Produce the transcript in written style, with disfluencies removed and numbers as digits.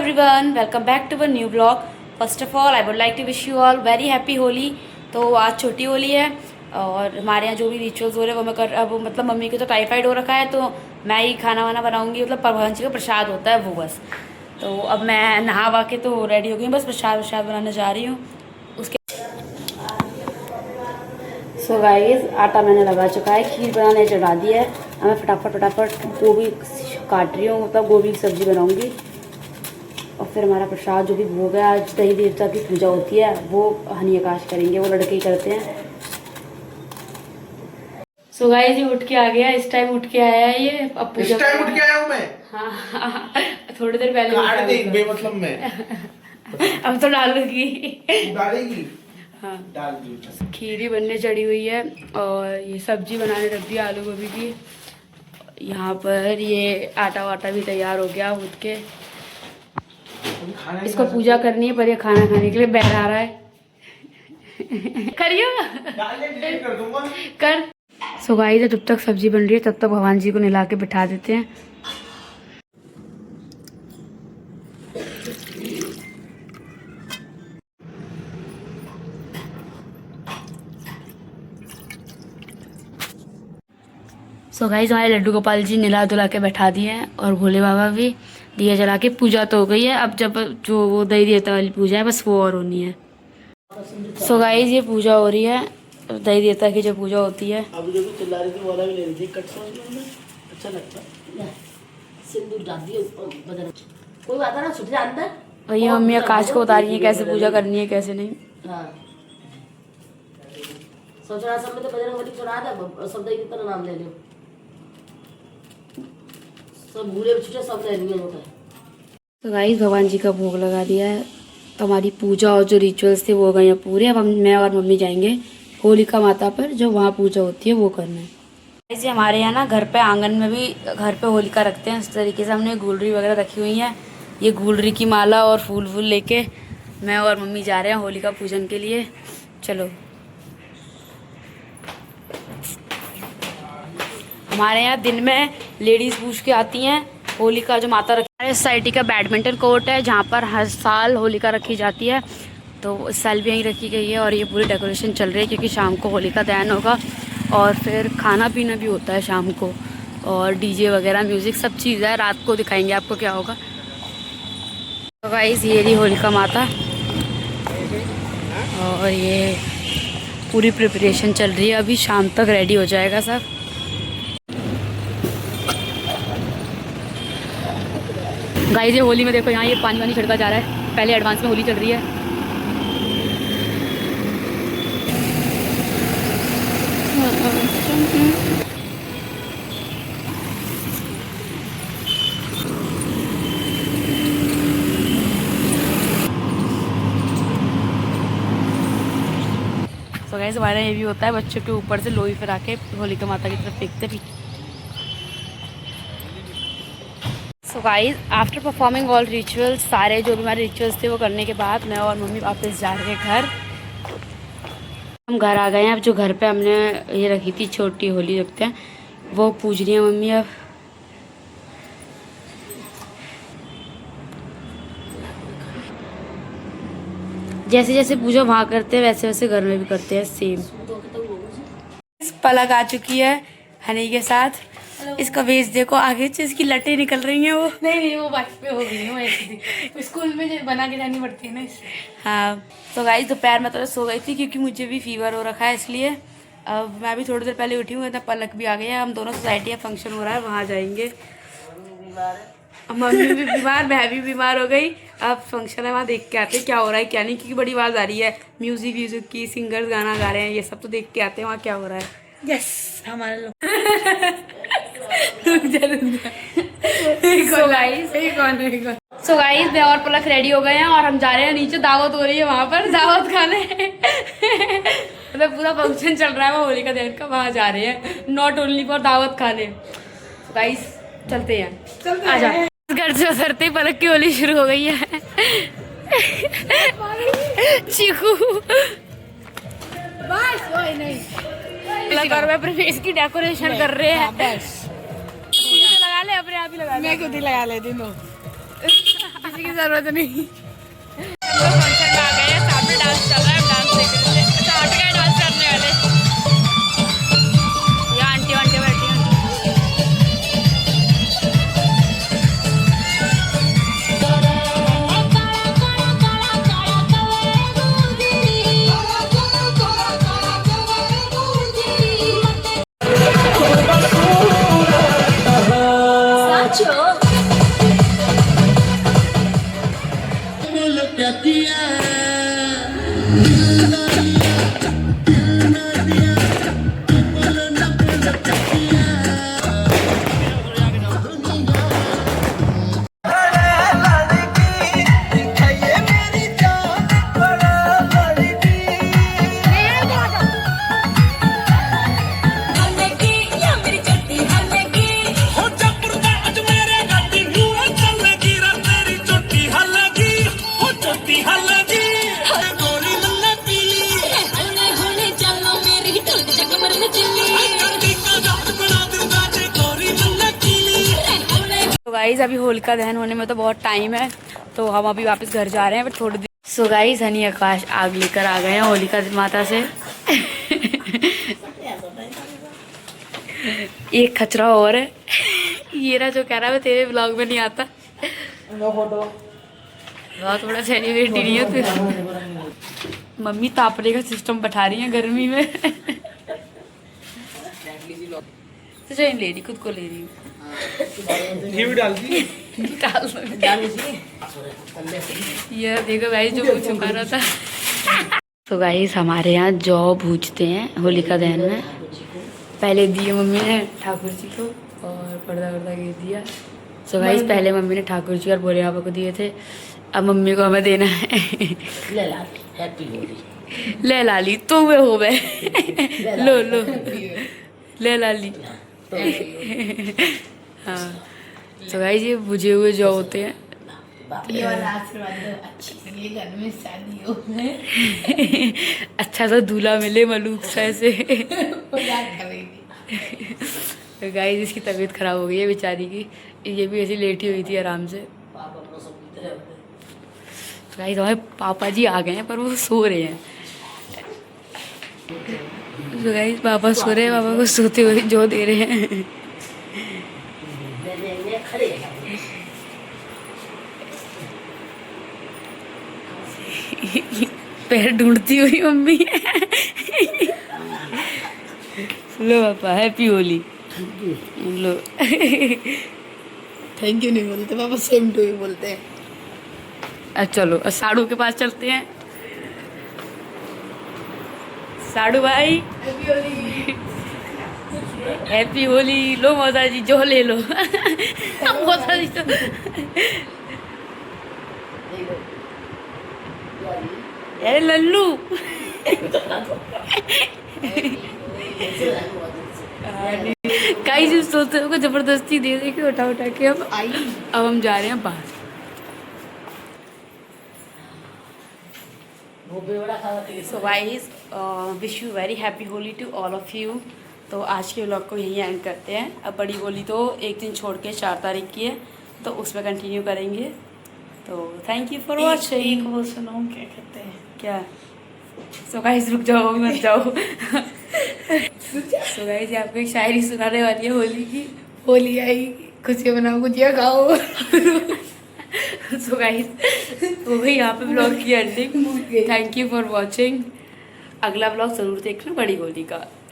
everyone, welcome back to a new vlog. First of all, I would like to wish you all very happy Holi. तो आज छोटी होली है और हमारे यहाँ जो भी रिचुअल्स हो रहे हैं वो मैं कर अब मतलब मम्मी को तो टाइफाइड हो रखा है तो मैं ही खाना वाना बनाऊंगी। मतलब भगवान जी का प्रसाद होता है वो बस। तो अब मैं नहा वा के तो रेडी हो गई, बस प्रसाद बनाने जा रही हूँ उसके। सो गाइस, आटा मैंने लगा चुका है, खीर बनाने चढ़ा दिया है। अब मैं फटाफट गोभी काट रही हूँ, मतलब गोभी की सब्ज़ी बनाऊँगी। और फिर हमारा प्रसाद जो भी भोग है, आज दही देवता की पूजा होती है, वो हनी आकाश करेंगे, वो लड़के ही करते हैं। सो गाइस, ये उठ के आ गया, इस टाइम उठ के आया है ये। अब पूजा इस टाइम उठ के आया हूँ मैं। हाँ थोड़ी देर पहले काट दे बेमतलब में। अब तो डालूंगी। डालेगी? हाँ डाल दी। खीरी बनने चढ़ी हुई है और ये सब्जी बनाने रख दी आलू गोभी की। यहाँ पर ये आटा वाटा भी तैयार हो गया उठ के। इसको पूजा करनी है पर ये खाना खाने के लिए बहरा रहा है। करियो कर दूंगा। कर। सो गाइस, जब तक सब्जी बन रही है तब तक भगवान जी को नहला के बिठा देते हैं। सो गाइस, हमारे लड्डू गोपाल जी नहला धुला के बैठा दिए हैं और भोले बाबा भी दिया जला के। पूजा तो हो गई है, अब जब जो वो दही देवता वाली पूजा है बस वो और होनी है। सो गाइस, ये पूजा हो रही है, दही देवता की जो पूजा होती है। अब जो भी चिल्ला रही थी वाला भी ले रही थी, कट समझ में अच्छा लगता है। सिंदूर डाल दिए बदन, कोई बात ना छुट जानता है। और ये मम्मी आकाश को बता रही है कैसे पूजा करनी है कैसे नहीं। हाँ, सब चढ़ा, सब में तो बजरंगबली चढ़ा दे, सब दही का नाम ले लियो, सब भूले छुटे सब ले लिए होता है। तो गाइस, भगवान जी का भोग लगा दिया है, तो हमारी पूजा और जो रिचुअल्स थे वो हो गए हैं पूरे। अब मैं और मम्मी जाएंगे होलिका माता पर, जो वहाँ पूजा होती है वो करना है। ऐसे हमारे यहाँ ना घर पे आंगन में भी घर पे होलिका रखते हैं इस तरीके से। हमने गुलरी वगैरह रखी हुई है, ये गुलरी की माला और फूल वूल लेके मैं और मम्मी जा रहे हैं होलिका पूजन के लिए। चलो। हमारे यहाँ दिन में लेडीज़ पूछ के आती हैं होलिका जो माता रखी। हमारे सोसाइटी का बैडमिंटन कोर्ट है जहाँ पर हर साल होलिका रखी जाती है, तो इस साल भी यहीं रखी गई है। और ये पूरी डेकोरेशन चल रही है क्योंकि शाम को होलिका दहन होगा और फिर खाना पीना भी होता है शाम को, और डीजे वगैरह म्यूज़िक सब चीज़ है। रात को दिखाएंगे आपको क्या होगा। तो गाइस, ये रही होलिका माता और ये पूरी प्रिपरेशन चल रही है, अभी शाम तक रेडी हो जाएगा सब। गाइस, ये होली में देखो यहाँ ये पानी वानी छिड़का जा रहा है, पहले एडवांस में होली चल रही है। तो गाइस, हमारे ये भी होता है, बच्चों के ऊपर से लोई फिरा के होलिका माता की तरफ फेंकते भी। So guys, after performing all rituals, सारे जो भी हमारे रिचुअल्स थे वो करने के बाद मैं और मम्मी वापस जा रहे हैं घर। हम घर आ गए हैं। अब जो घर पे हमने ये रखी थी छोटी होली रखते हैं वो पूज रही है मम्मी। अब जैसे जैसे पूजा वहाँ करते हैं वैसे वैसे घर में भी करते हैं सेम। पलक आ चुकी है हनी के साथ। इसका वेश देखो, आगे से इसकी लटें निकल रही हैं। वो नहीं वो बाइक पे हो गई है, वो ऐसी थी स्कूल में जो बना के जानी पड़ती है ना इसलिए। हाँ, तो गाइस दोपहर में तो सो गई थी क्योंकि मुझे भी फीवर हो रखा है, इसलिए अब मैं भी थोड़ी देर पहले उठी हूँ। इतना पलक भी आ गई है। हम दोनों सोसाइटी में फंक्शन हो रहा है, वहाँ जाएंगे। मम्मी भी बीमार, मैं भी बीमार हो गई। अब फंक्शन है, वहाँ देख के आते हैं क्या हो रहा है क्या नहीं, क्योंकि बड़ी आवाज़ आ रही है म्यूजिक की, सिंगर्स गाना गा रहे हैं, ये सब तो देख के आते हैं वहाँ क्या हो रहा है। यस, हमारे लोग सो गाइस, मैं और पलक रेडी हो गए हैं और हम जा रहे हैं नीचे। दावत हो रही है वहाँ पर, दावत खाने। मतलब पूरा फंक्शन चल रहा है वो होलिका दहन का, वहाँ जा रहे हैं नॉट ओनली फॉर दावत खाने। गाइस चलते हैं, आ जा। घर से उतरते ही पलक की होली शुरू हो गई है। चीकू बस वही नहीं घर में अपने फेस की डेकोरेशन कर रहे हैं। बस लगा ले, अपने आप ही लगा ले। मैं खुद ही लगा लेती हूँ। किसी की जरूरत नहीं। हम लोग फंक्शन में आ गए हैं, सामने डांस चल रहा है, हम डांस देख रहे थे। अच्छा हट गए डांस करने वाले, यहाँ आंटी वांटी बैठी हैं। तो गाइज अभी होलिका दहन होने में तो बहुत टाइम है, तो हम अभी वापस घर जा रहे हैं, बट थोड़ी देर। सो गाइज हनी आकाश आग लेकर आ गए हैं होलिका माता से। एक खचरा और है, ये रहा जो कह रहा है तेरे ब्लॉग में नहीं आता। बहुत बड़ा सेलिब्रेट नहीं है फिर। मम्मी तापने का सिस्टम बैठा रही है गर्मी में। तो जो ले रही, खुद को ले रही हूँ। ये भी डाल दी। डाल दो। ये देखो भाई जो मुझे चुका रहा था। तो गाइस हमारे यहाँ जौ भूजते हैं होलिका दहन में। पहले दिए मम्मी ने ठाकुर जी को और पर्दा वर्दा गिर दिया। तो गाइस पहले मम्मी ने ठाकुर जी और भोले बाबा को दिए थे, अब मम्मी को हमें देना है। ले लाली तो वे हो गए। लो लो ले लाली। हाँ तो गाइस ये भुजे हुए जौ होते हैं। ये वाला आशीर्वाद दो, अच्छी के लिए घर में शादी हो। अच्छा सा दूल्हा मिले मलूक सा ऐसे। तो गाइस इसकी तबीयत खराब हो गई है बेचारी की, ये भी ऐसी लेटी हुई थी आराम से। तो गाइस हमारे पापा जी आ गए हैं पर वो सो रहे हैं। तो गाइस पापा सो रहे हैं, पापा को सोते हुए जो दे रहे हैं। पैर ढूंढती हुई मम्मी। लो पापा happy Holi. Low thank you नहीं बोलते पापा, सेम टू यू बोलते हैं। अच्छा चलो साड़ू के पास चलते हैं। साड़ू भाई हैप्पी होली। लो मौसा जी जो ले लो। मौसा जी तो अरे लल्लू। कई चीज सोचते हो जबरदस्ती दे दे के उठा उठा के अब हम जा रहे हैं बाहर। So guys wish you very happy Holi to all of you. तो आज के व्लॉग को यहीं एंड करते हैं। अब बड़ी होली तो एक दिन छोड़ के 4 तारीख की है, तो उसमें कंटिन्यू करेंगे। तो थैंक यू फॉर वॉचिंग। वो सुनाऊं क्या कहते हैं? क्या? सो गाइस रुक जाओ, अभी मत जाओ। सो गाइस आपको एक शायरी सुनाने वाली है होली की। होली आई, खुशियाँ बनाओ, गुजिया खाओ। सो गाइस तो वही यहाँ पे ब्लॉग की ending. Thank you for watching. अगला ब्लॉग ज़रूर देखना बड़ी होली का।